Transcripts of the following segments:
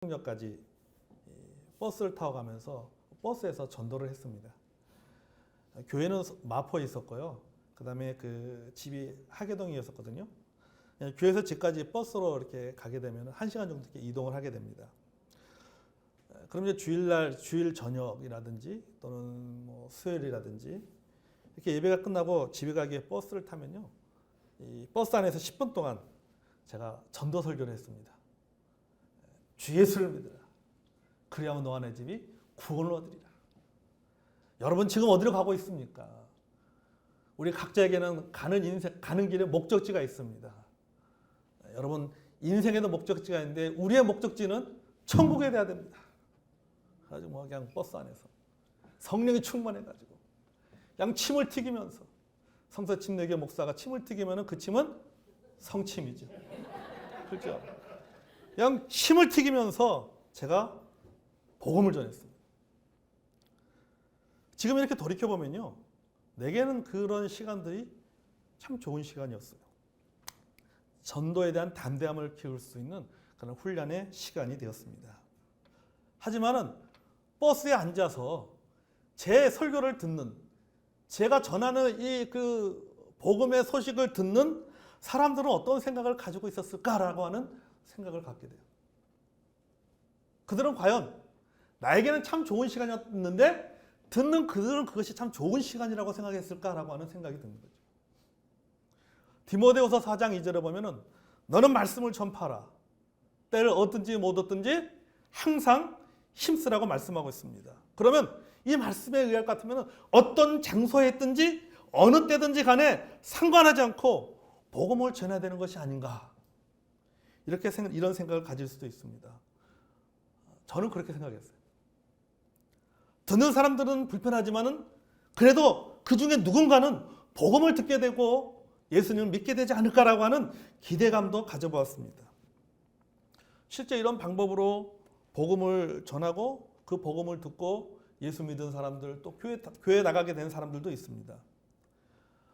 역까지 버스를 타고 가면서 버스에서 전도를 했습니다. 교회는 마포에 있었고요. 그 다음에 그 집이 하계동이었었거든요. 교회에서 집까지 버스로 이렇게 가게 되면 1시간 정도 이렇게 이동을 하게 됩니다. 그럼 이제 주일날, 주일 저녁이라든지 또는 뭐 수요일이라든지 이렇게 예배가 끝나고 집에 가기 위해 버스를 타면요. 이 버스 안에서 10분 동안 제가 전도 설교를 했습니다. 주 예수를 믿으라. 그리하면 너와 내 집이 구원을 얻으리라. 여러분 지금 어디로 가고 있습니까? 우리 각자에게는 가는 길에 목적지가 있습니다. 여러분 인생에도 목적지가 있는데 우리의 목적지는 천국에 돼야 됩니다. 그래가지고 뭐 그냥 버스 안에서 성령이 충만해가지고 그냥 침을 튀기면서 성서 침례교 목사가 침을 튀기면 그 침은 성침이죠. 그렇죠? 그냥 침을 튀기면서 제가 복음을 전했습니다. 지금 이렇게 돌이켜보면요. 내게는 그런 시간들이 참 좋은 시간이었어요. 전도에 대한 담대함을 키울 수 있는 그런 훈련의 시간이 되었습니다. 하지만은 버스에 앉아서 제 설교를 듣는, 제가 전하는 이 그 복음의 소식을 듣는 사람들은 어떤 생각을 가지고 있었을까라고 하는 생각을 갖게 돼요. 그들은 과연 나에게는 참 좋은 시간이었는데 듣는 그들은 그것이 참 좋은 시간이라고 생각했을까라고 하는 생각이 드는 거죠. 디모데후서 4장 2절에 보면은 너는 말씀을 전파하라. 때를 얻든지 못 얻든지 항상 힘쓰라고 말씀하고 있습니다. 그러면 이 말씀에 의할 것 같으면 어떤 장소에 있든지 어느 때든지 간에 상관하지 않고 복음을 전해야 되는 것이 아닌가. 이런 생각을 가질 수도 있습니다. 저는 그렇게 생각했어요. 듣는 사람들은 불편하지만은 그래도 그 중에 누군가는 복음을 듣게 되고 예수님을 믿게 되지 않을까라고 하는 기대감도 가져보았습니다. 실제 이런 방법으로 복음을 전하고 그 복음을 듣고 예수 믿은 사람들 또 교회 나가게 된 사람들도 있습니다.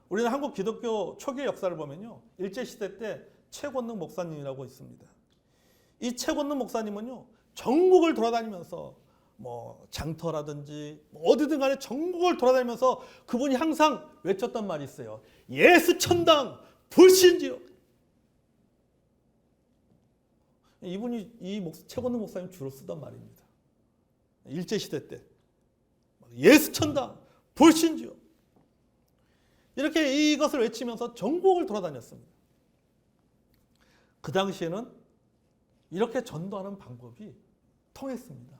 우리는 한국 기독교 초기 역사를 보면요. 일제시대 때 최권능 목사님이라고 있습니다. 이 최권능 목사님은요. 전국을 돌아다니면서 뭐 장터라든지 어디든 간에 전국을 돌아다니면서 그분이 항상 외쳤던 말이 있어요. 예수 천당 불신지요. 이분이 최권능 목사님 주로 쓰던 말입니다. 일제시대 때 예수 천당 불신지요. 이렇게 이것을 외치면서 전국을 돌아다녔습니다. 그 당시에는 이렇게 전도하는 방법이 통했습니다.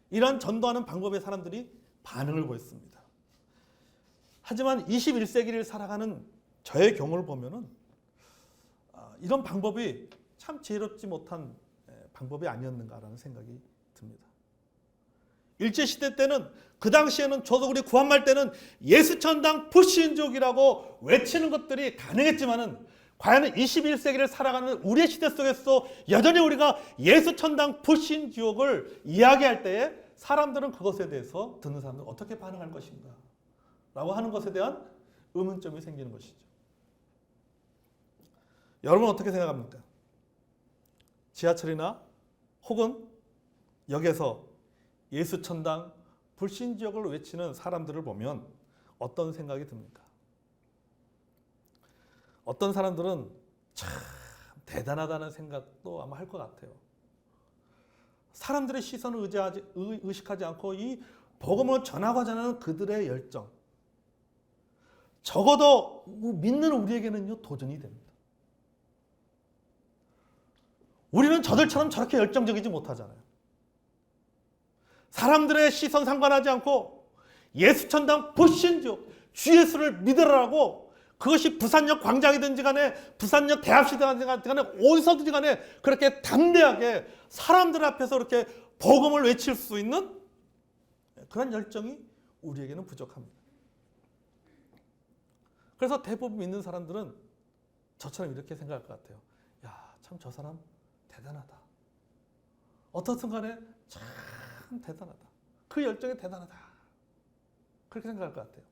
이러한 전도하는 방법에 사람들이 반응을 보였습니다. 하지만 21세기를 살아가는 저의 경우를 보면은 이런 방법이 참 지혜롭지 못한 방법이 아니었는가라는 생각이 듭니다. 일제시대 때는 그 당시에는 저도 우리 구한말 때는 예수천당 불신족이라고 외치는 것들이 가능했지만은 과연 21세기를 살아가는 우리의 시대 속에서 여전히 우리가 예수천당 불신지옥을 이야기할 때에 사람들은 그것에 대해서 듣는 사람들은 어떻게 반응할 것인가 라고 하는 것에 대한 의문점이 생기는 것이죠. 여러분은 어떻게 생각합니까? 지하철이나 혹은 역에서 예수천당 불신지옥을 외치는 사람들을 보면 어떤 생각이 듭니까? 어떤 사람들은 참 대단하다는 생각도 아마 할 것 같아요. 사람들의 시선을 의식하지 않고 이 복음을 전하고자 하는 그들의 열정. 적어도 믿는 우리에게는요 도전이 됩니다. 우리는 저들처럼 저렇게 열정적이지 못하잖아요. 사람들의 시선 상관하지 않고 예수천당 불신지옥 주 예수를 믿으라고 그것이 부산역 광장이든지 간에 부산역 대합시대든지 간에 어디서든지 간에 그렇게 담대하게 사람들 앞에서 그렇게 복음을 외칠 수 있는 그런 열정이 우리에게는 부족합니다. 그래서 대부분 믿는 사람들은 저처럼 이렇게 생각할 것 같아요. 야, 참 저 사람 대단하다. 어떻든 간에 참 대단하다. 그 열정이 대단하다. 그렇게 생각할 것 같아요.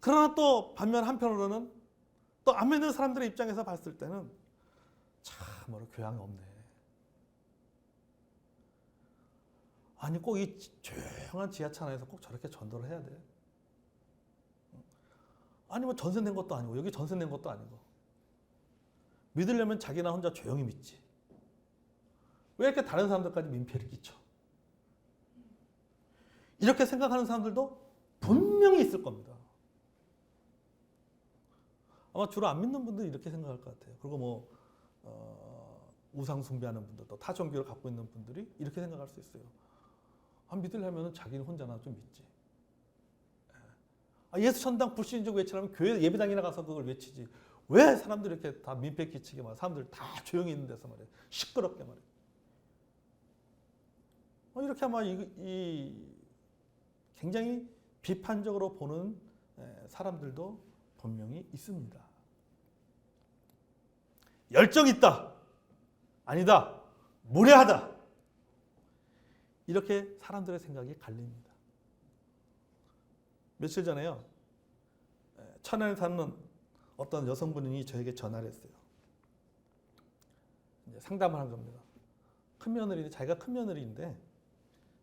그러나 또 반면 한편으로는 또 안 믿는 사람들의 입장에서 봤을 때는 참으로 교양이 없네. 아니 꼭 이 조용한 지하철 안에서 꼭 저렇게 전도를 해야 돼? 아니 뭐 전세 낸 것도 아니고 여기 전세 낸 것도 아니고 믿으려면 자기나 혼자 조용히 믿지. 왜 이렇게 다른 사람들까지 민폐를 끼쳐? 이렇게 생각하는 사람들도 분명히 있을 겁니다. 아마 주로 안 믿는 분들이 이렇게 생각할 것 같아요. 그리고 뭐 우상 숭배하는 분들도 타 종교를 갖고 있는 분들이 이렇게 생각할 수 있어요. 믿으려면 자기는 혼자나 좀 믿지. 예수 천당 불신족 외치려면 교회 예배당이나 가서 그걸 외치지. 왜 사람들이 이렇게 다 민폐 끼치게 막 사람들 다 조용히 있는 데서 말이에요. 시끄럽게 말이에요. 이렇게 아마 굉장히 비판적으로 보는 사람들도 분명히 있습니다. 열정 있다. 아니다. 무례하다. 이렇게 사람들의 생각이 갈립니다. 며칠 전에요. 천안에 사는 어떤 여성분이 저에게 전화를 했어요. 이제 상담을 한 겁니다. 큰 며느리인데 자기가 큰 며느리인데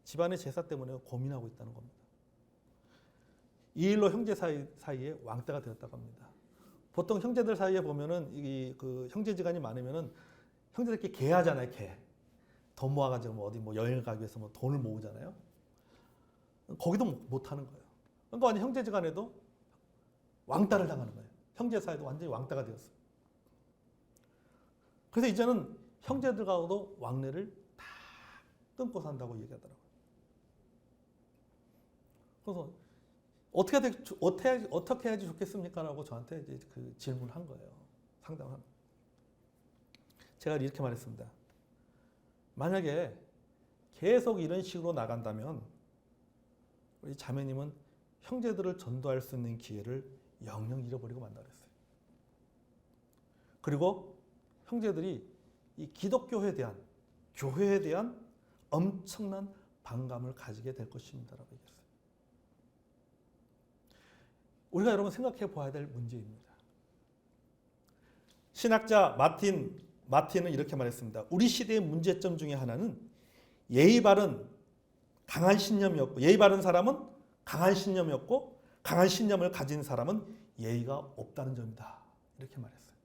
집안의 제사 때문에 고민하고 있다는 겁니다. 이 일로 형제 사이에 왕따가 되었다고 합니다. 보통 형제들 사이에 보면은 그 형제지간이 많으면은 형제들끼리 계하잖아요. 계. 돈 모아가지고 뭐 어디 뭐 여행을 가기 위해서 뭐 돈을 모으잖아요. 거기도 못 하는 거예요. 그러니까 완전 형제지간에도 왕따를 당하는 거예요. 형제 사이도 완전히 왕따가 되었어요. 그래서 이제는 형제들과도 왕래를 다 끊고 산다고 얘기하더라고요. 그래서 어떻게 해야지 좋겠습니까? 라고 저한테 이제 그 질문을 한 거예요. 상담을 한 거예요. 제가 이렇게 말했습니다. 만약에 계속 이런 식으로 나간다면 우리 자매님은 형제들을 전도할 수 있는 기회를 영영 잃어버리고 만다 그랬어요. 그리고 형제들이 이 기독교에 대한, 교회에 대한 엄청난 반감을 가지게 될 것입니다라고 얘기했어요. 우리가 여러분 생각해 봐야 될 문제입니다. 신학자 마틴은 이렇게 말했습니다. 우리 시대의 문제점 중에 하나는 예의 바른 강한 신념이었고, 예의 바른 사람은 강한 신념이었고, 강한 신념을 가진 사람은 예의가 없다는 점이다. 이렇게 말했어요.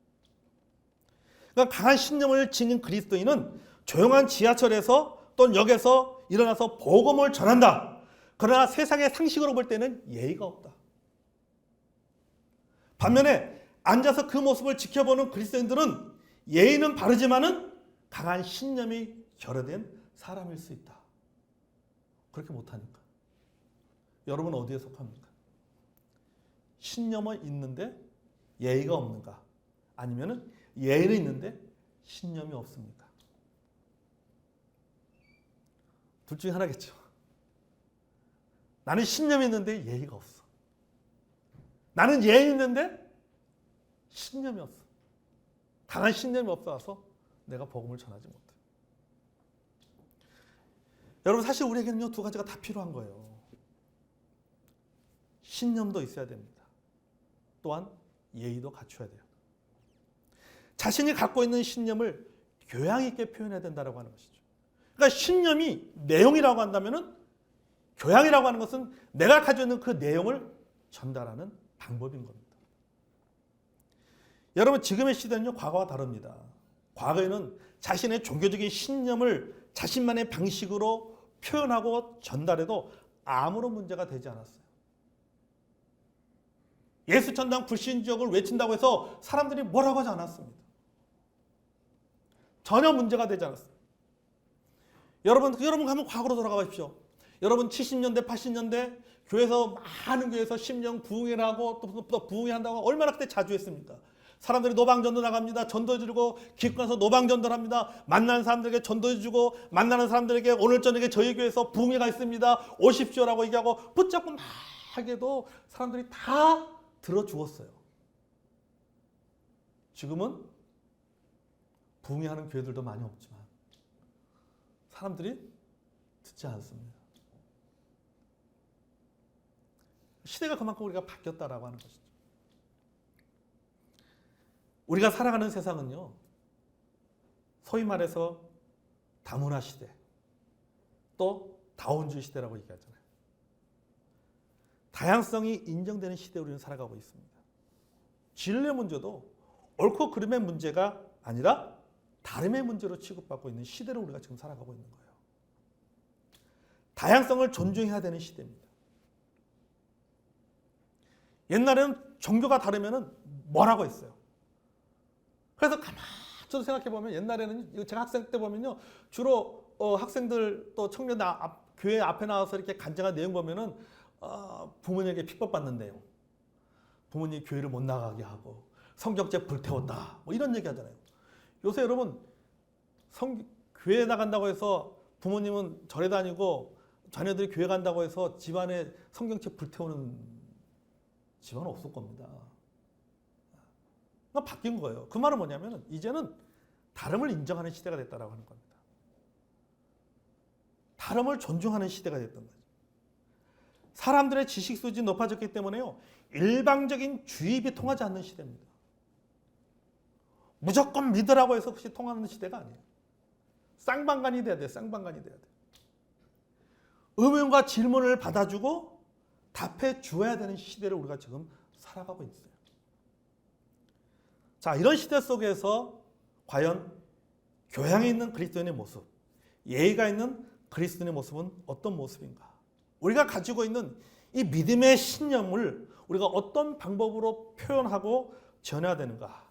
그러니까 강한 신념을 지닌 그리스도인은 조용한 지하철에서 또는 역에서 일어나서 복음을 전한다. 그러나 세상의 상식으로 볼 때는 예의가 없다. 반면에 앉아서 그 모습을 지켜보는 그리스도인들은 예의는 바르지만은 강한 신념이 결여된 사람일 수 있다. 그렇게 못하니까. 여러분 어디에 속합니까? 신념은 있는데 예의가 없는가? 아니면은 예의는 있는데 신념이 없습니까? 둘 중에 하나겠죠. 나는 신념이 있는데 예의가 없어. 나는 예의 있는데 신념이 없어. 강한 신념이 없어서 내가 복음을 전하지 못해. 여러분 사실 우리에게는 두 가지가 다 필요한 거예요. 신념도 있어야 됩니다. 또한 예의도 갖춰야 돼요. 자신이 갖고 있는 신념을 교양 있게 표현해야 된다고 하는 것이죠. 그러니까 신념이 내용이라고 한다면은 교양이라고 하는 것은 내가 가지고 있는 그 내용을 전달하는 방법인 겁니다. 여러분 지금의 시대는요 과거와 다릅니다. 과거에는 자신의 종교적인 신념을 자신만의 방식으로 표현하고 전달해도 아무런 문제가 되지 않았어요. 예수 천당 불신족을 외친다고 해서 사람들이 뭐라고 하지 않았습니다. 전혀 문제가 되지 않았어요. 여러분 한번 과거로 돌아가 보십시오. 여러분 70년대 80년대 교회에서 많은 교회에서 심령 부흥회라고 또 부흥회한다고 얼마나 그때 자주 했습니까? 사람들이 노방전도 나갑니다. 전도해주고 기껏 가서 노방전도를 합니다. 만나는 사람들에게 전도해주고 만나는 사람들에게 오늘 저녁에 저희 교회에서 부흥회가 있습니다. 오십시오라고 얘기하고 붙잡고 막 하게도 사람들이 다 들어주었어요. 지금은 부흥회하는 교회들도 많이 없지만 사람들이 듣지 않습니다. 시대가 그만큼 우리가 바뀌었다라고 하는 것이죠. 우리가 살아가는 세상은요, 소위 말해서 다문화 시대, 또 다원주의 시대라고 얘기하잖아요. 다양성이 인정되는 시대에 우리는 살아가고 있습니다. 진리의 문제도 옳고 그름의 문제가 아니라 다름의 문제로 취급받고 있는 시대로 우리가 지금 살아가고 있는 거예요. 다양성을 존중해야 되는 시대입니다. 옛날에는 종교가 다르면 뭐라고 했어요. 그래서 가만히 저도 생각해 보면 옛날에는 제가 학생 때 보면요, 주로 학생들 또 청년 교회 앞에 나와서 이렇게 간증한 내용 보면은 부모님에게 핍박받는 내용, 부모님이 교회를 못 나가게 하고 성경책 불태웠다, 뭐 이런 얘기 하잖아요. 요새 여러분 교회에 나간다고 해서 부모님은 절에 다니고 자녀들이 교회 간다고 해서 집안에 성경책 불태우는 집안은 없을 겁니다. 바뀐 거예요. 그 말은 뭐냐면 이제는 다름을 인정하는 시대가 됐다라고 하는 겁니다. 다름을 존중하는 시대가 됐던 거죠. 사람들의 지식 수준이 높아졌기 때문에요, 일방적인 주입이 통하지 않는 시대입니다. 무조건 믿으라고 해서 그것이 통하는 시대가 아니에요. 쌍방간이 돼야 돼요. 쌍방간이 돼야 돼요. 의문과 질문을 받아주고 답해 주어야 되는 시대를 우리가 지금 살아가고 있어요. 자, 이런 시대 속에서 과연 교양이 있는 그리스도인의 모습, 예의가 있는 그리스도인의 모습은 어떤 모습인가? 우리가 가지고 있는 이 믿음의 신념을 우리가 어떤 방법으로 표현하고 전해야 되는가?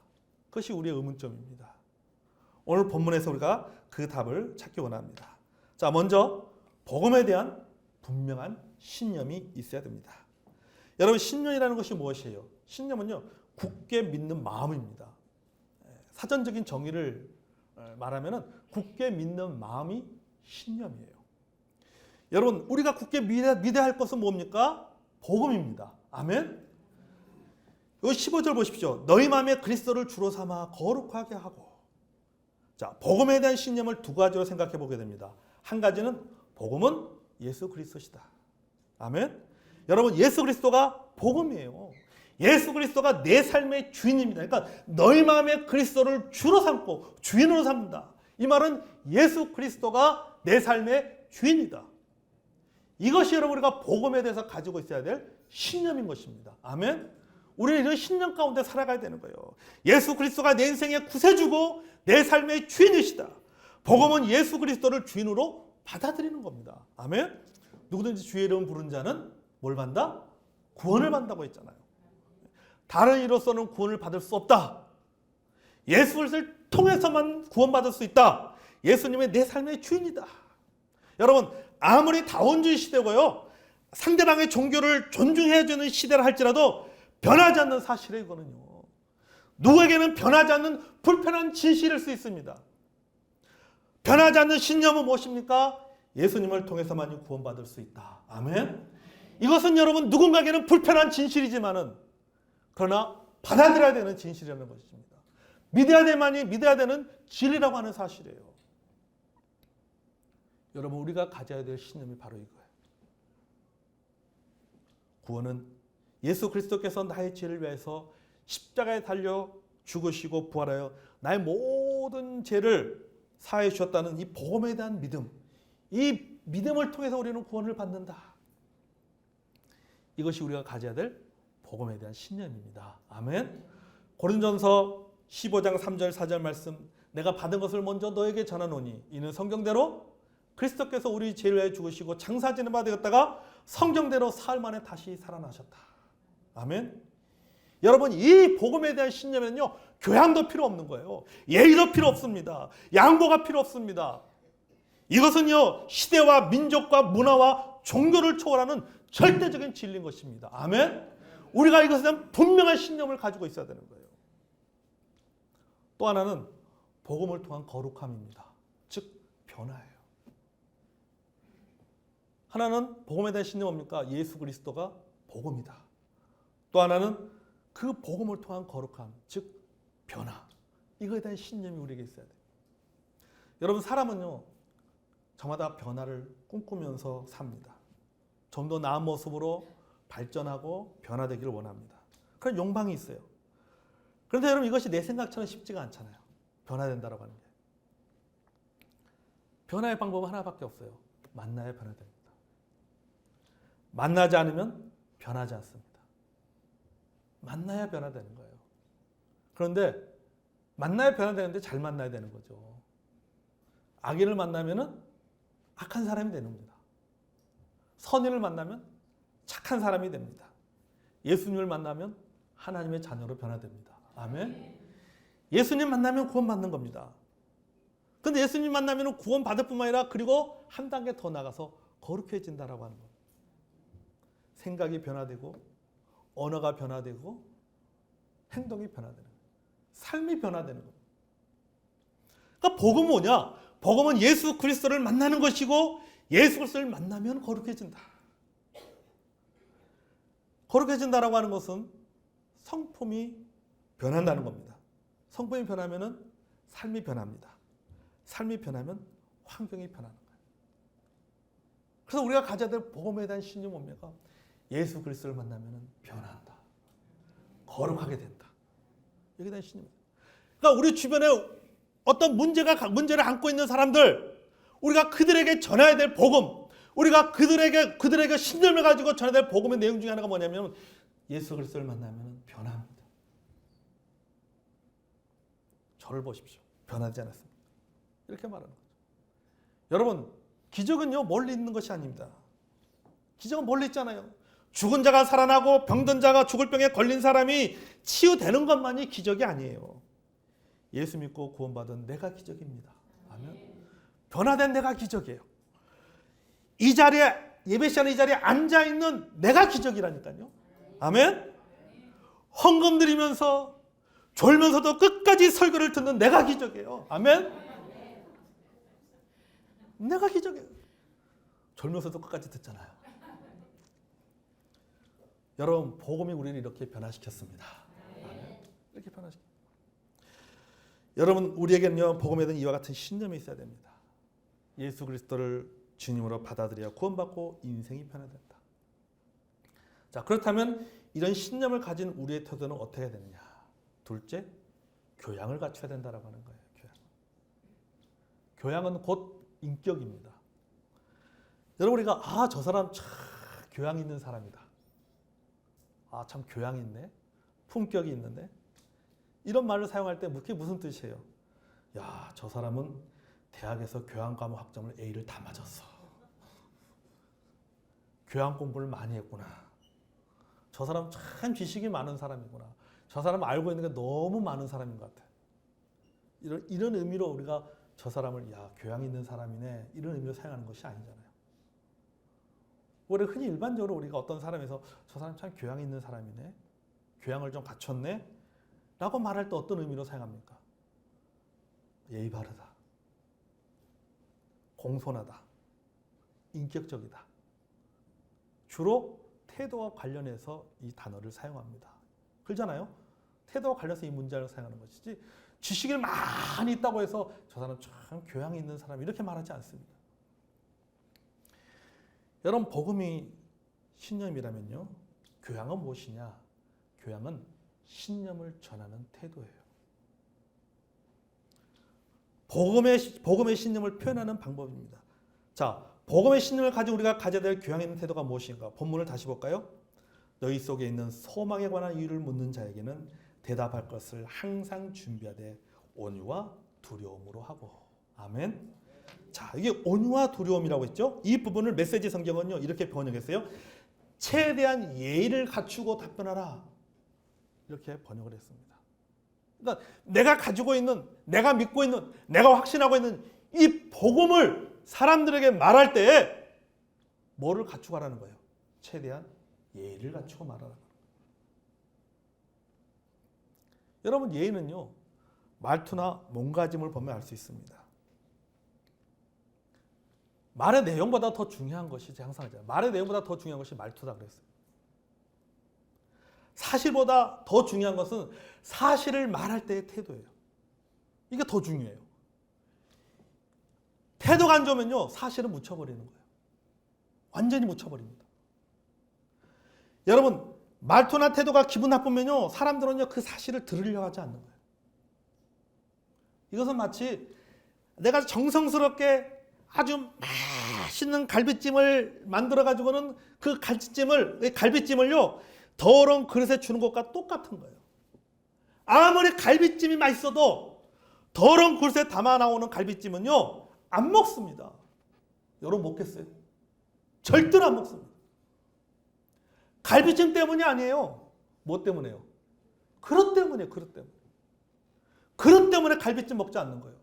그것이 우리의 의문점입니다. 오늘 본문에서 우리가 그 답을 찾기 원합니다. 자, 먼저 복음에 대한 분명한 신념이 있어야 됩니다. 여러분, 신념이라는 것이 무엇이에요? 신념은요, 굳게 믿는 마음입니다. 사전적인 정의를 말하면 굳게 믿는 마음이 신념이에요. 여러분, 우리가 굳게 믿어야 할 것은 뭡니까? 복음입니다. 아멘. 이 15절 보십시오. 너희 마음에 그리스도를 주로 삼아 거룩하게 하고. 자, 복음에 대한 신념을 두 가지로 생각해 보게 됩니다. 한 가지는 복음은 예수 그리스도시다. 아멘. 여러분, 예수 그리스도가 복음이에요. 예수 그리스도가 내 삶의 주인입니다. 그러니까 너희 마음에 그리스도를 주로 삼고 주인으로 삼는다. 이 말은 예수 그리스도가 내 삶의 주인이다. 이것이 여러분 우리가 복음에 대해서 가지고 있어야 될 신념인 것입니다. 아멘. 우리는 이런 신념 가운데 살아가야 되는 거예요. 예수 그리스도가 내 인생의 구세주고 내 삶의 주인이시다. 복음은 예수 그리스도를 주인으로 받아들이는 겁니다. 아멘. 누구든지 주의 이름 부른 자는 뭘 받는다? 구원을 받는다고 했잖아요. 다른 이로서는 구원을 받을 수 없다. 예수를 통해서만 구원받을 수 있다. 예수님이 내 삶의 주인이다. 여러분, 아무리 다원주의 시대고요, 상대방의 종교를 존중해야 되는 시대라 할지라도 변하지 않는 사실이에요. 이거는요, 누구에게는 변하지 않는 불편한 진실일 수 있습니다. 변하지 않는 신념은 무엇입니까? 예수님을 통해서만 구원받을 수 있다. 아멘. 이것은 여러분 누군가에게는 불편한 진실이지만은 그러나 받아들여야 되는 진실이라는 것입니다. 믿어야 되는 진리라고 하는 사실이에요. 여러분, 우리가 가져야 될 신념이 바로 이거예요. 구원은 예수 그리스도께서 나의 죄를 위해서 십자가에 달려 죽으시고 부활하여 나의 모든 죄를 사해 주셨다는 이 복음에 대한 믿음, 이 믿음을 통해서 우리는 구원을 받는다. 이것이 우리가 가져야 될 복음에 대한 신념입니다. 아멘. 고린전서 15장 3절 4절 말씀, 내가 받은 것을 먼저 너에게 전하노니 이는 성경대로 그리스도께서 우리 죄를 위해 죽으시고 장사지는 바 되었다가 성경대로 사흘 만에 다시 살아나셨다. 아멘. 여러분, 이 복음에 대한 신념에는요, 교양도 필요 없는 거예요. 예의도 필요 없습니다. 양보가 필요 없습니다. 이것은요, 시대와 민족과 문화와 종교를 초월하는 절대적인 진리인 것입니다. 아멘. 우리가 이것에 대한 분명한 신념을 가지고 있어야 되는 거예요. 또 하나는 복음을 통한 거룩함입니다. 즉 변화예요. 하나는 복음에 대한 신념이 뭡니까? 예수 그리스도가 복음이다. 또 하나는 그 복음을 통한 거룩함, 즉 변화. 이거에 대한 신념이 우리에게 있어야 돼요. 여러분, 사람은요, 저마다 변화를 꿈꾸면서 삽니다. 좀 더 나은 모습으로 발전하고 변화되기를 원합니다. 그런 욕망이 있어요. 그런데 여러분, 이것이 내 생각처럼 쉽지가 않잖아요. 변화된다고 하는 게. 변화의 방법은 하나밖에 없어요. 만나야 변화됩니다. 만나지 않으면 변하지 않습니다. 만나야 변화되는 거예요. 그런데 만나야 변화되는데 잘 만나야 되는 거죠. 악인을 만나면은 악한 사람이 되는 겁니다. 선인을 만나면 착한 사람이 됩니다. 예수님을 만나면 하나님의 자녀로 변화됩니다. 아멘. 예수님 만나면 구원받는 겁니다. 그런데 예수님 만나면 구원받을 뿐만 아니라 그리고 한 단계 더 나가서 거룩해진다라고 하는 겁니다. 생각이 변화되고 언어가 변화되고 행동이 변화되는 거예요. 삶이 변화되는 겁니다. 그러니까 복음은 뭐냐? 복음은 예수 그리스도를 만나는 것이고 예수 그리스도를 만나면 거룩해진다. 거룩해진다라고 하는 것은 성품이 변한다는 겁니다. 성품이 변하면 삶이 변합니다. 삶이 변하면 환경이 변하는 거예요. 그래서 우리가 가져야 될 복음에 대한 신념 뭡니까? 예수 그리스도를 만나면 변한다. 거룩하게 된다. 여기에 대한 신념입니다. 그러니까 우리 주변에 어떤 문제를 안고 있는 사람들, 우리가 그들에게 전해야 될 복음, 우리가 그들에게 신념을 가지고 전해야 될 복음의 내용 중에 하나가 뭐냐면 예수 그리스도를 만나면 변합니다. 저를 보십시오. 변하지 않았습니다. 이렇게 말하는 거죠. 여러분, 기적은요 멀리 있는 것이 아닙니다. 기적은 멀리 있잖아요. 죽은 자가 살아나고 병든 자가 죽을 병에 걸린 사람이 치유되는 것만이 기적이 아니에요. 예수 믿고 구원받은 내가 기적입니다. 아멘. 변화된 내가 기적이에요. 이 자리에 예배 시간에 이 자리에 앉아 있는 내가 기적이라니까요. 아멘. 헌금 드리면서 졸면서도 끝까지 설교를 듣는 내가 기적이에요. 아멘. 내가 기적이에요. 졸면서도 끝까지 듣잖아요. 여러분, 복음이 우리를 이렇게 변화시켰습니다. 아멘. 이렇게 변화시켰습니다. 여러분, 우리에게는요 복음에 대한 이와 같은 신념이 있어야 됩니다. 예수 그리스도를 주님으로 받아들여 구원받고 인생이 변화된다. 자, 그렇다면 이런 신념을 가진 우리의 태도는 어떻게 해야 되느냐? 둘째, 교양을 갖춰야 된다라고 하는 거예요. 교양은 곧 인격입니다. 여러분, 우리가 저 사람 참 교양 있는 사람이다. 참 교양 있네. 품격이 있는데. 이런 말을 사용할 때 그게 무슨 뜻이에요? 야, 저 사람은 대학에서 교양 과목 학점을 A를 다 맞았어. 교양 공부를 많이 했구나. 저 사람 참 지식이 많은 사람이구나. 저 사람 알고 있는 게 너무 많은 사람인 것 같아. 이런 의미로 우리가 저 사람을 교양 있는 사람이네 이런 의미로 사용하는 것이 아니잖아요. 우리 흔히 일반적으로 우리가 어떤 사람에서 저 사람 참 교양 있는 사람이네, 교양을 좀 갖췄네 라고 말할 때 어떤 의미로 사용합니까? 예의 바르다, 공손하다, 인격적이다. 주로 태도와 관련해서 이 단어를 사용합니다. 그렇잖아요. 태도와 관련해서 이 문장을 사용하는 것이지 지식이 많이 있다고 해서 저 사람 참 교양이 있는 사람 이렇게 말하지 않습니다. 여러분, 복음이 신념이라면요, 교양은 무엇이냐? 교양은 신념을 전하는 태도예요. 복음의 신념을 표현하는 방법입니다. 자, 복음의 신념을 가지고 우리가 가져야 될 교양 있는 태도가 무엇인가? 본문을 다시 볼까요? 너희 속에 있는 소망에 관한 이유를 묻는 자에게는 대답할 것을 항상 준비하되 온유와 두려움으로 하고. 아멘. 자, 이게 온유와 두려움이라고 했죠? 이 부분을 메시지 성경은요 이렇게 번역했어요. 최대한 예의를 갖추고 답변하라. 이렇게 번역을 했습니다. 그러니까 내가 가지고 있는, 내가 믿고 있는, 내가 확신하고 있는 이 복음을 사람들에게 말할 때에 뭐를 갖추고 하라는 거예요? 최대한 예의를 갖추고 말하라는 거예요. 여러분, 예의는요 말투나 몸가짐을 보면 알 수 있습니다. 말의 내용보다 더 중요한 것이, 제가 항상 하잖아요. 말의 내용보다 더 중요한 것이 말투다 그랬어요. 사실보다 더 중요한 것은 사실을 말할 때의 태도예요. 이게 더 중요해요. 태도가 안 좋으면요 사실은 묻혀버리는 거예요. 완전히 묻혀버립니다. 여러분, 말투나 태도가 기분 나쁘면요 사람들은요 그 사실을 들으려고 하지 않는 거예요. 이것은 마치 내가 정성스럽게 아주 맛있는 갈비찜을 만들어 가지고는 그 갈비찜을요 더러운 그릇에 주는 것과 똑같은 거예요. 아무리 갈비찜이 맛있어도 더러운 그릇에 담아 나오는 갈비찜은요 안 먹습니다. 여러분 먹겠어요? 절대로 안 먹습니다. 갈비찜 때문이 아니에요. 뭐 때문에요? 그릇 때문이에요. 그릇 때문에. 그릇 때문에 갈비찜 먹지 않는 거예요.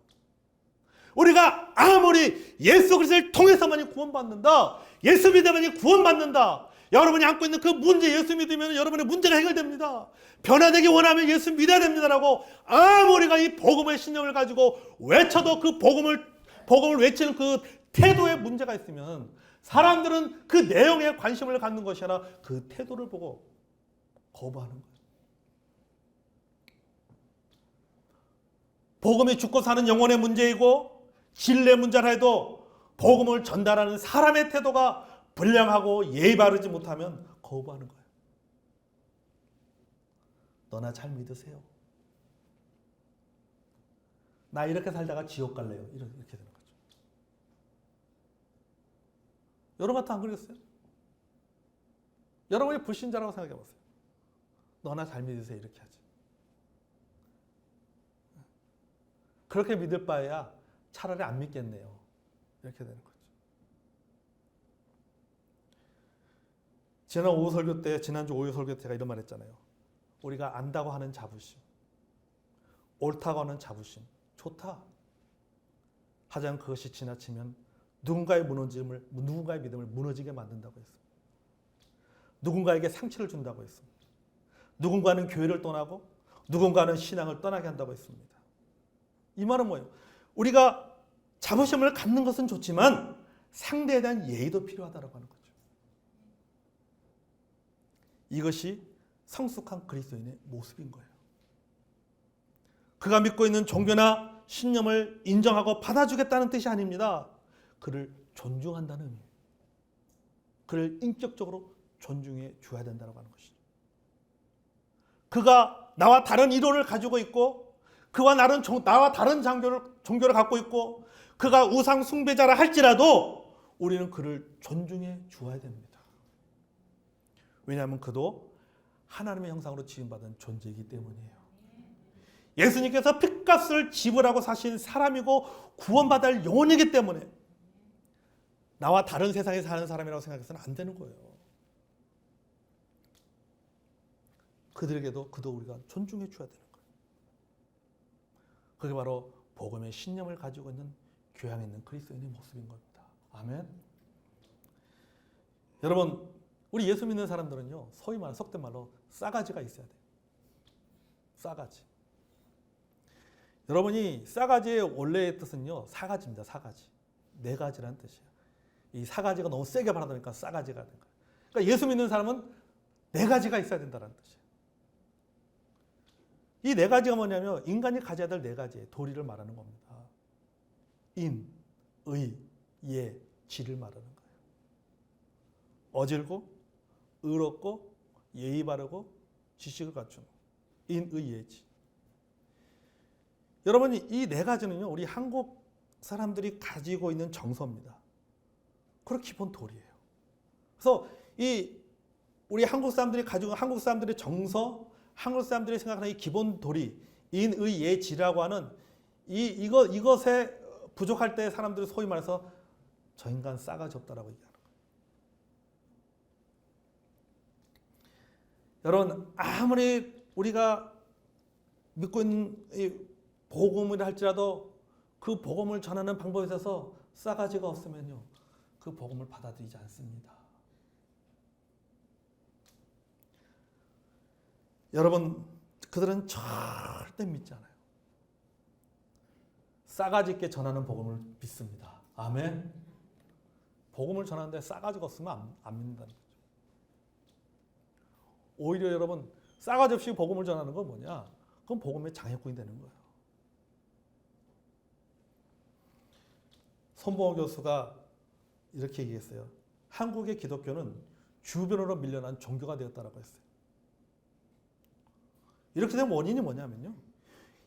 우리가 아무리 예수 그리스도를 통해서만이 구원받는다. 예수 믿으면 구원받는다. 여러분이 안고 있는 그 문제 예수 믿으면 여러분의 문제가 해결됩니다. 변화되기 원하면 예수 믿어야 됩니다라고 아무리가 이 복음의 신념을 가지고 외쳐도 그 복음을 외치는 그 태도에 문제가 있으면 사람들은 그 내용에 관심을 갖는 것이 아니라 그 태도를 보고 거부하는 거예요. 복음이 죽고 사는 영혼의 문제이고 진리의 문제라 해도 복음을 전달하는 사람의 태도가 불량하고 예의 바르지 못하면 거부하는 거예요. 너나 잘 믿으세요. 나 이렇게 살다가 지옥 갈래요. 이렇게 되는 거죠. 여러분 같아 안 그러겠어요? 여러분이 불신자라고 생각해 보세요. 너나 잘 믿으세요. 이렇게 하지. 그렇게 믿을 바에야 차라리 안 믿겠네요. 이렇게 되는 거죠. 지난주 오후 설교 때 제가 이런 말 했잖아요. 우리가 안다고 하는 자부심, 옳다고 하는 자부심, 좋다. 하지만 그것이 지나치면 누군가의 믿음을 무너지게 만든다고 했습니다. 누군가에게 상처를 준다고 했습니다. 누군가는 교회를 떠나고 누군가는 신앙을 떠나게 한다고 했습니다. 이 말은 뭐예요? 우리가 자부심을 갖는 것은 좋지만 상대에 대한 예의도 필요하다고 하는 거죠. 이것이 성숙한 그리스도인의 모습인 거예요. 그가 믿고 있는 종교나 신념을 인정하고 받아주겠다는 뜻이 아닙니다. 그를 존중한다는 의미예요. 그를 인격적으로 존중해 줘야 된다고 하는 것이죠. 그가 나와 다른 이론을 가지고 있고 나와 다른 종교를 갖고 있고 그가 우상 숭배자라 할지라도 우리는 그를 존중해 주어야 됩니다. 왜냐하면 그도 하나님의 형상으로 지음받은 존재이기 때문이에요. 예수님께서 핏값을 지불하고 사신 사람이고 구원받을 영혼이기 때문에 나와 다른 세상에 사는 사람이라고 생각해서는 안 되는 거예요. 그들에게도 그도 우리가 존중해 줘야 되는 거예요. 그게 바로 복음의 신념을 가지고 있는 교양 있는 그리스도인의 모습인 겁니다. 아멘. 여러분, 우리 예수 믿는 사람들은요, 소위 말해 속된 말로 싸가지가 있어야 돼요. 싸가지. 여러분이 싸가지의 원래의 뜻은요, 사가지입니다. 사가지. 네 가지라는 뜻이에요. 이 사가지가 너무 세게 발라드니까 싸가지가 된 거예요. 그러니까 예수 믿는 사람은 네 가지가 있어야 된다는 뜻이에요. 이 네 가지가 뭐냐면 인간이 가져야 될 네 가지의 도리를 말하는 겁니다. 인, 의, 예, 지를 말하는 거예요. 어질고, 의롭고, 예의 바르고, 지식을 갖춘 인, 의, 예, 지. 여러분, 이 네 가지는요, 우리 한국 사람들이 가지고 있는 정서입니다. 그리고 기본 도리예요. 그래서 우리 한국 사람들의 정서, 한국 사람들이 생각하는 이 기본 도리, 인, 의, 예, 지라고 하는 이것에 부족할 때 사람들이 소위 말해서 저 인간 싸가지 없다라고 얘기하는 거예요. 여러분, 아무리 우리가 믿고 있는 이 복음이라 할지라도 그 복음을 전하는 방법에 있어서 싸가지가 없으면요, 그 복음을 받아들이지 않습니다. 여러분, 그들은 절대 믿지 않아요. 싸가지 있게 전하는 복음을 믿습니다. 아멘. 복음을 전하는데 싸가지가 없으면 안 믿는다는 거죠. 오히려 여러분, 싸가지 없이 복음을 전하는 건 뭐냐? 그건 복음의 장애꾼이 되는 거예요. 손봉호 교수가 이렇게 얘기했어요. 한국의 기독교는 주변으로 밀려난 종교가 되었다라고 했어요. 이렇게 된 원인이 뭐냐면요,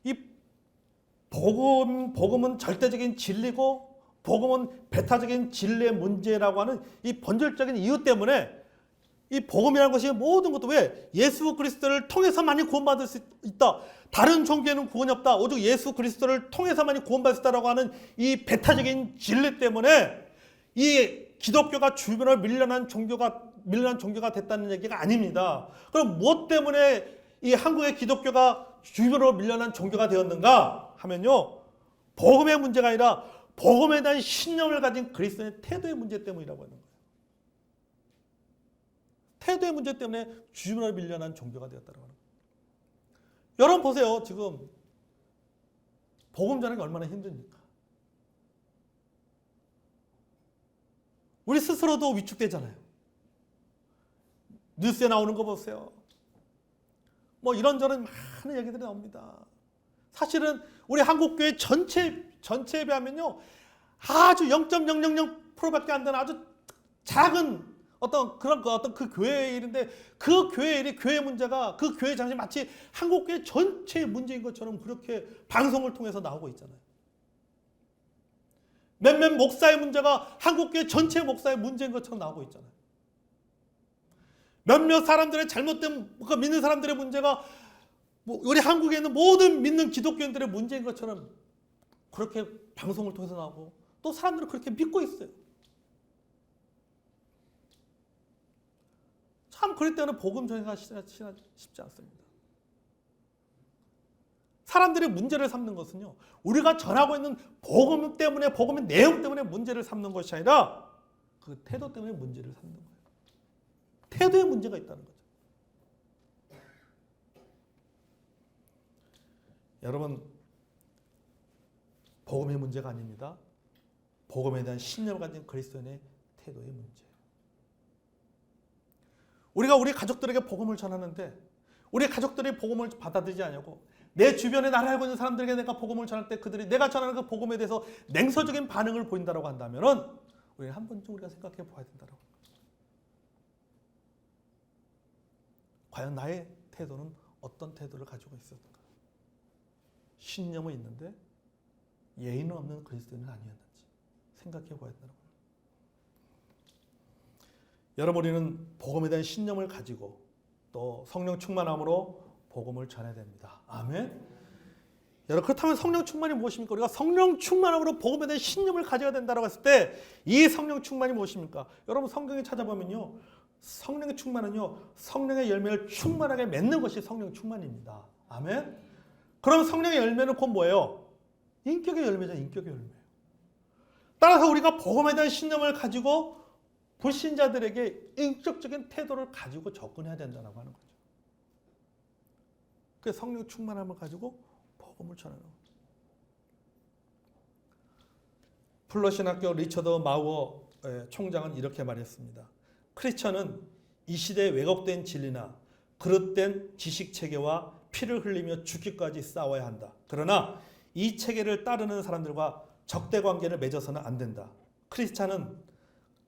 이 복음은 절대적인 진리고 복음은 배타적인 진리의 문제라고 하는 이 본질적인 이유 때문에 이 복음이라는 것이 모든 것도 왜 예수 그리스도를 통해서만이 구원받을 수 있다. 다른 종교에는 구원이 없다. 오직 예수 그리스도를 통해서만이 구원받을 수 있다라고 하는 이 배타적인 진리 때문에 이 기독교가 주변으로 밀려난 종교가 됐다는 얘기가 아닙니다. 그럼 무엇 때문에 이 한국의 기독교가 주변으로 밀려난 종교가 되었는가 하면요. 복음의 문제가 아니라 복음에 대한 신념을 가진 그리스도인의 태도의 문제 때문이라고 하는 거예요. 태도의 문제 때문에 주변으로 밀려난 종교가 되었다고 하는 거예요. 여러분 보세요. 지금 복음 전하기 얼마나 힘듭니까? 우리 스스로도 위축되잖아요. 뉴스에 나오는 거 보세요. 뭐 이런저런 많은 얘기들이 나옵니다. 사실은 우리 한국교회 전체에 비하면요. 아주 0.000%밖에 안 되는 아주 작은 어떤 그 교회의 일인데 그 교회의 일이 교회 문제가 그 교회 장치 마치 한국교회 전체의 문제인 것처럼 그렇게 방송을 통해서 나오고 있잖아요. 몇몇 목사의 문제가 한국교회 전체 목사의 문제인 것처럼 나오고 있잖아요. 몇몇 사람들의 잘못된 믿는 사람들의 문제가 우리 한국에 있는 모든 믿는 기독교인들의 문제인 것처럼 그렇게 방송을 통해서 나오고 또 사람들은 그렇게 믿고 있어요. 참 그럴 때는 복음 전해가 쉽지 않습니다. 사람들의 문제를 삼는 것은요. 우리가 전하고 있는 복음 때문에 복음의 내용 때문에 문제를 삼는 것이 아니라 그 태도 때문에 문제를 삼는 거예요. 태도에 문제가 있다는 거죠. 여러분 복음의 문제가 아닙니다. 복음에 대한 신념을 가진 그리스도인의 태도의 문제예요. 우리가 우리 가족들에게 복음을 전하는데 우리 가족들이 복음을 받아들이지 않냐고 내 주변에 나를 알고 있는 사람들에게 내가 복음을 전할 때 그들이 내가 전하는 그 복음에 대해서 냉소적인 반응을 보인다고 한다면은 우리는 한 번쯤 우리가 생각해 봐야 된다고. 과연 나의 태도는 어떤 태도를 가지고 있었는가? 신념은 있는데 예의는 없는 그리스도인은 아니었는지 생각해 봐야 된다고. 여러분 우리는 복음에 대한 신념을 가지고 또 성령 충만함으로 복음을 전해야 됩니다. 아멘. 여러분 그렇다면 성령 충만이 무엇입니까? 우리가 성령 충만함으로 복음에 대한 신념을 가져야 된다고 했을 때 이 성령 충만이 무엇입니까? 여러분 성경에 찾아보면요. 성령의 충만은요. 성령의 열매를 충만하게 맺는 것이 성령 충만입니다. 아멘. 그럼 성령의 열매는 곧 뭐예요? 인격의 열매죠. 인격의 열매예요. 따라서 우리가 복음에 대한 신념을 가지고 불신자들에게 인격적인 태도를 가지고 접근해야 된다고 하는 거죠. 그 성령 충만함을 가지고 복음을 전하는 거죠. 플러신학교 리처드 마우어 총장은 이렇게 말했습니다. 크리스천은 이 시대의 왜곡된 진리나 그릇된 지식 체계와 피를 흘리며 죽기까지 싸워야 한다. 그러나 이 체계를 따르는 사람들과 적대 관계를 맺어서는 안 된다. 크리스찬은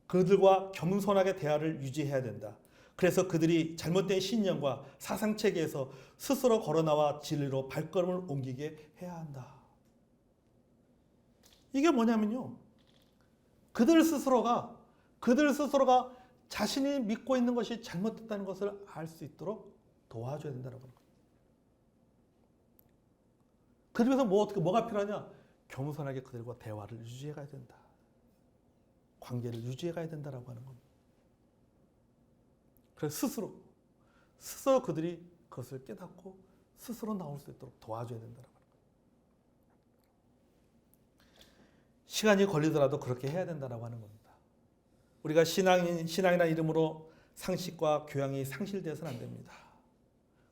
그들과 겸손하게 대화를 유지해야 된다. 그래서 그들이 잘못된 신념과 사상체계에서 스스로 걸어나와 진리로 발걸음을 옮기게 해야 한다. 이게 뭐냐면요. 그들 스스로가 자신이 믿고 있는 것이 잘못됐다는 것을 알 수 있도록 도와줘야 된다는 거예요. 그러면서 뭐가 필요하냐? 겸손하게 그들과 대화를 유지해 가야 된다. 관계를 유지해 가야 된다라고 하는 겁니다. 그래서 스스로 그들이 그것을 깨닫고 스스로 나올 수 있도록 도와줘야 된다라고 하는 겁니다. 시간이 걸리더라도 그렇게 해야 된다라고 하는 겁니다. 우리가 신앙이나 이름으로 상식과 교양이 상실되어서는 안 됩니다.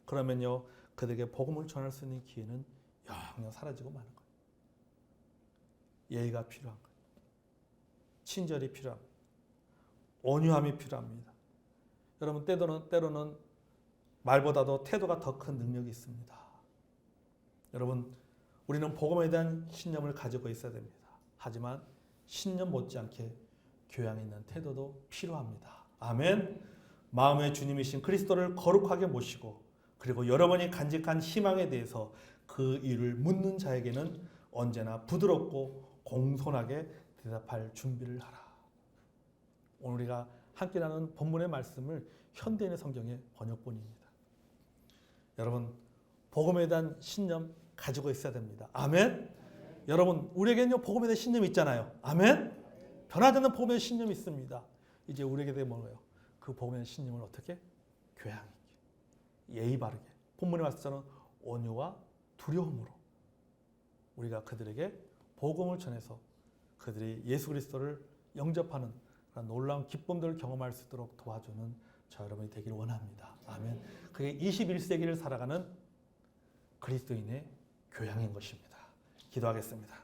그러면요 그들에게 복음을 전할 수 있는 기회는 영영 사라지고 마는 거예요. 예의가 필요한 거예요. 친절이 필요합니다. 온유함이 필요합니다. 여러분 때로는 말보다도 태도가 더 큰 능력이 있습니다. 여러분 우리는 복음에 대한 신념을 가지고 있어야 됩니다. 하지만 신념 못지않게 교양 있는 태도도 필요합니다. 아멘. 마음의 주님이신 그리스도를 거룩하게 모시고 그리고 여러분이 간직한 희망에 대해서 그 일을 묻는 자에게는 언제나 부드럽고 공손하게 대답할 준비를 하라. 오늘 우리가 함께 나눈 본문의 말씀을 현대인의 성경의 번역본입니다. 여러분, 복음에 대한 신념 가지고 있어야 됩니다. 아멘? 여러분, 우리에게는요, 복음에 대한 신념이 있잖아요. 아멘? 변하지 않는 복음에 대한 신념이 있습니다. 이제 우리에게 대해 뭐예요? 그 복음에 대한 신념을 어떻게? 교양 있게, 예의 바르게, 본문의 말씀처럼 온유와 두려움으로 우리가 그들에게 복음을 전해서 그들이 예수 그리스도를 영접하는 그런 놀라운 기쁨들을 경험할 수 있도록 도와주는 저 여러분이 되기를 원합니다. 아멘. 그게 21세기를 살아가는 그리스도인의 교양인 것입니다. 기도하겠습니다.